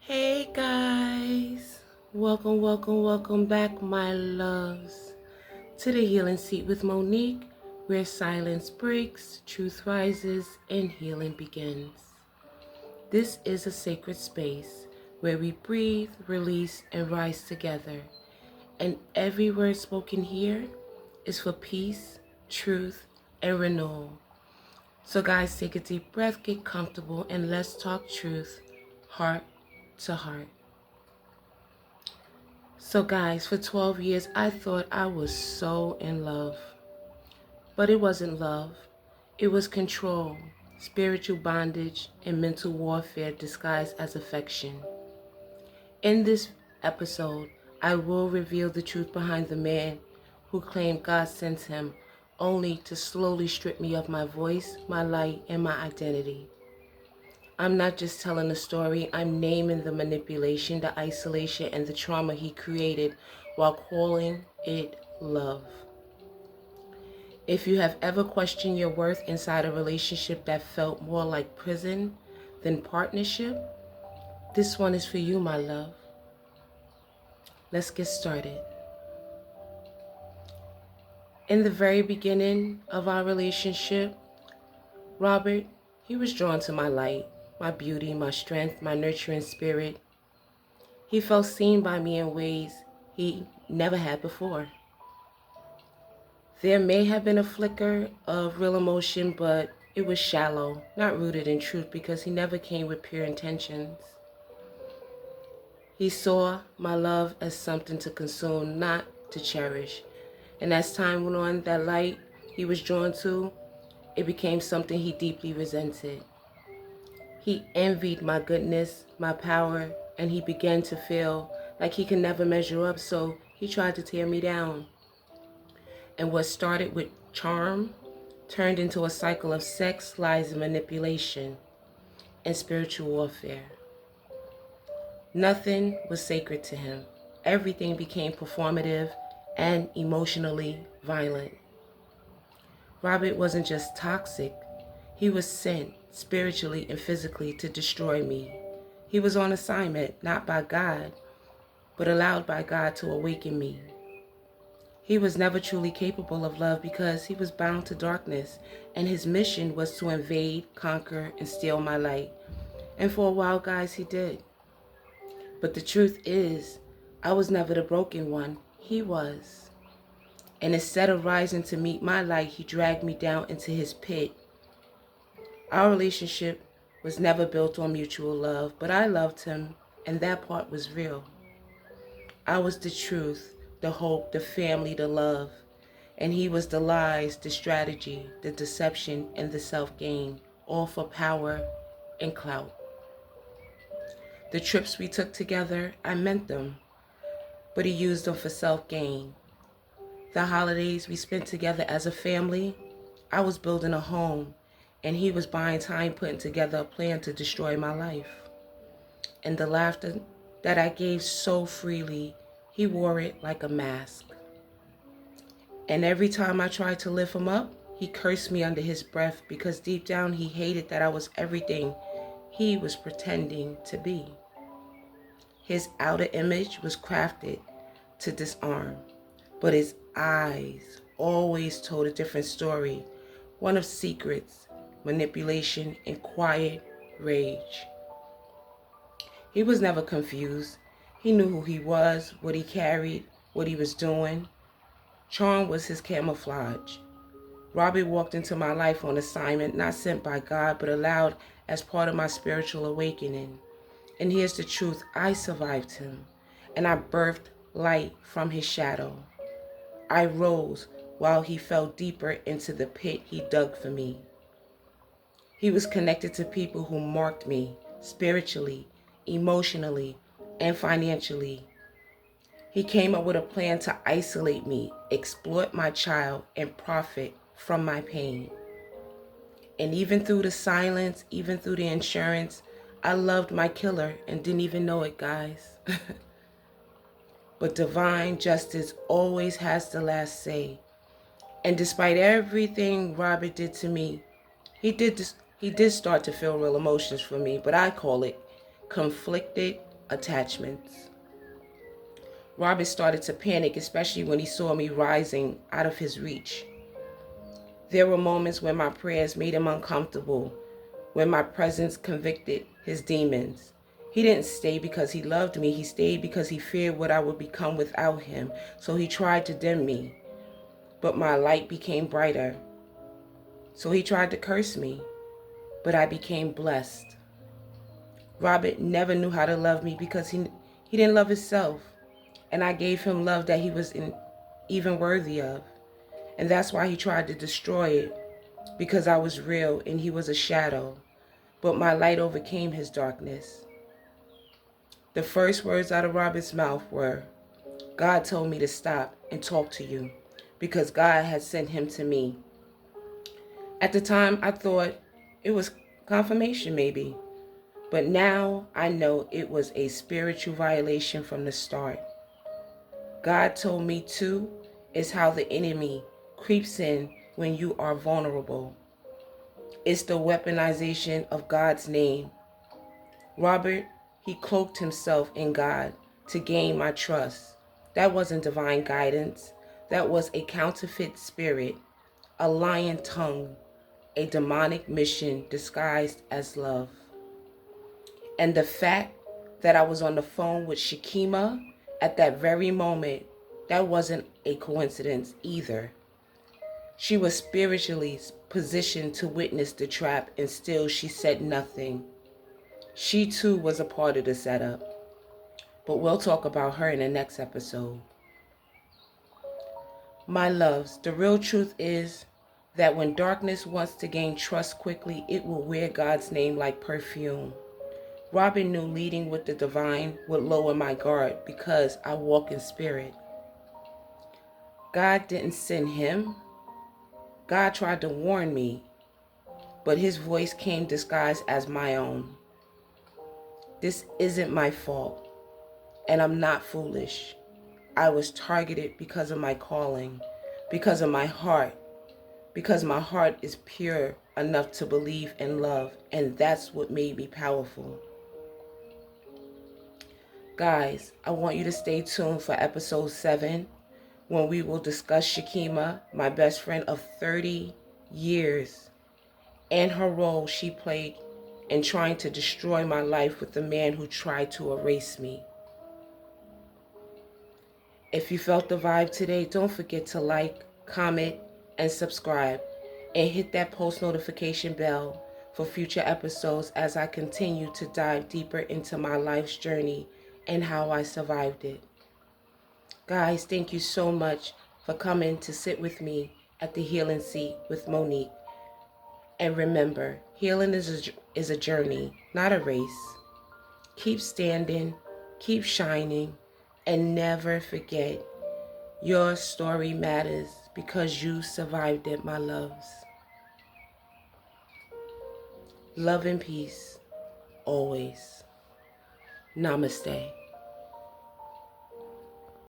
Hey guys, welcome back, my loves, to the Healing Seat with Monique, where silence breaks, truth rises, and healing begins. This is a sacred space where we breathe, release, and rise together, and every word spoken here is for peace, truth, and renewal. So, guys, take a deep breath, get comfortable, and let's talk truth, heart to heart. So guys, for 12 years, I thought I was so in love. But it wasn't love. It was control, spiritual bondage, and mental warfare disguised as affection. In this episode, I will reveal the truth behind the man who claimed God sent him only to slowly strip me of my voice, my light, and my identity. I'm not just telling a story, I'm naming the manipulation, the isolation, and the trauma he created while calling it love. If you have ever questioned your worth inside a relationship that felt more like prison than partnership, this one is for you, my love. Let's get started. In the very beginning of our relationship, Robert, he was drawn to my light, my beauty, my strength, my nurturing spirit. He felt seen by me in ways he never had before. There may have been a flicker of real emotion, but it was shallow, not rooted in truth because he never came with pure intentions. He saw my love as something to consume, not to cherish. And as time went on, that light he was drawn to, it became something he deeply resented. He envied my goodness, my power, and he began to feel like he could never measure up, so he tried to tear me down. And what started with charm turned into a cycle of sex, lies, and manipulation and spiritual warfare. Nothing was sacred to him. Everything became performative and emotionally violent. Robert wasn't just toxic, he was sent spiritually and physically to destroy me. He was on assignment, not by God, but allowed by God to awaken me. He was never truly capable of love because he was bound to darkness, and his mission was to invade, conquer, and steal my light. And for a while, guys, he did. But the truth is, I was never the broken one. He was. And instead of rising to meet my light, he dragged me down into his pit. Our relationship was never built on mutual love, but I loved him, and that part was real. I was the truth, the hope, the family, the love. And he was the lies, the strategy, the deception, and the self-gain, all for power and clout. The trips we took together, I meant them, but he used them for self-gain. The holidays we spent together as a family, I was building a home, and he was buying time putting together a plan to destroy my life. And the laughter that I gave so freely, he wore it like a mask. And every time I tried to lift him up, he cursed me under his breath because deep down he hated that I was everything he was pretending to be. His outer image was crafted to disarm, but his eyes always told a different story, one of secrets, manipulation, and quiet rage. He was never confused. He knew who he was, what he carried, what he was doing. Charm was his camouflage. Robbie walked into my life on assignment, not sent by God, but allowed as part of my spiritual awakening. And here's the truth, I survived him, and I birthed light from his shadow. I rose while he fell deeper into the pit he dug for me. He was connected to people who marked me spiritually, emotionally, and financially. He came up with a plan to isolate me, exploit my child, and profit from my pain. And even through the silence, even through the insurance, I loved my killer and didn't even know it, guys. But divine justice always has the last say. And despite everything Robert did to me, he did start to feel real emotions for me, but I call it conflicted attachments. Robert started to panic, especially when he saw me rising out of his reach. There were moments when my prayers made him uncomfortable, when my presence convicted his demons. He didn't stay because he loved me. He stayed because he feared what I would become without him. So he tried to dim me, but my light became brighter. So he tried to curse me, but I became blessed. Robert never knew how to love me because he didn't love himself. And I gave him love that he wasn't even worthy of. And that's why he tried to destroy it, because I was real and he was a shadow. But my light overcame his darkness. The first words out of Robert's mouth were, God told me to stop and talk to you because God had sent him to me. At the time, I thought it was confirmation maybe. But now I know it was a spiritual violation from the start. God told me too is how the enemy creeps in when you are vulnerable. It's the weaponization of God's name. Robert, he cloaked himself in God to gain my trust. That wasn't divine guidance. That was a counterfeit spirit, a lying tongue, a demonic mission disguised as love. And the fact that I was on the phone with Shakima at that very moment, that wasn't a coincidence either. She was spiritually positioned to witness the trap, and still she said nothing. She too was a part of the setup. But we'll talk about her in the next episode. My loves, the real truth is that when darkness wants to gain trust quickly, it will wear God's name like perfume. Robin knew leading with the divine would lower my guard because I walk in spirit. God didn't send him. God tried to warn me, but his voice came disguised as my own. This isn't my fault, and I'm not foolish. I was targeted because of my calling, because of my heart, because my heart is pure enough to believe in love, and that's what made me powerful. Guys, I want you to stay tuned for episode 7, when we will discuss Shakima, my best friend of 30 years, and her role she played in trying to destroy my life with the man who tried to erase me. If you felt the vibe today, don't forget to like, comment, and subscribe, and hit that post notification bell for future episodes as I continue to dive deeper into my life's journey and how I survived it. Guys, thank you so much for coming to sit with me at the healing seat with Monique. And remember, healing is a journey, not a race. Keep standing, keep shining, and never forget, your story matters because you survived it, my loves. Love and peace, always. Namaste.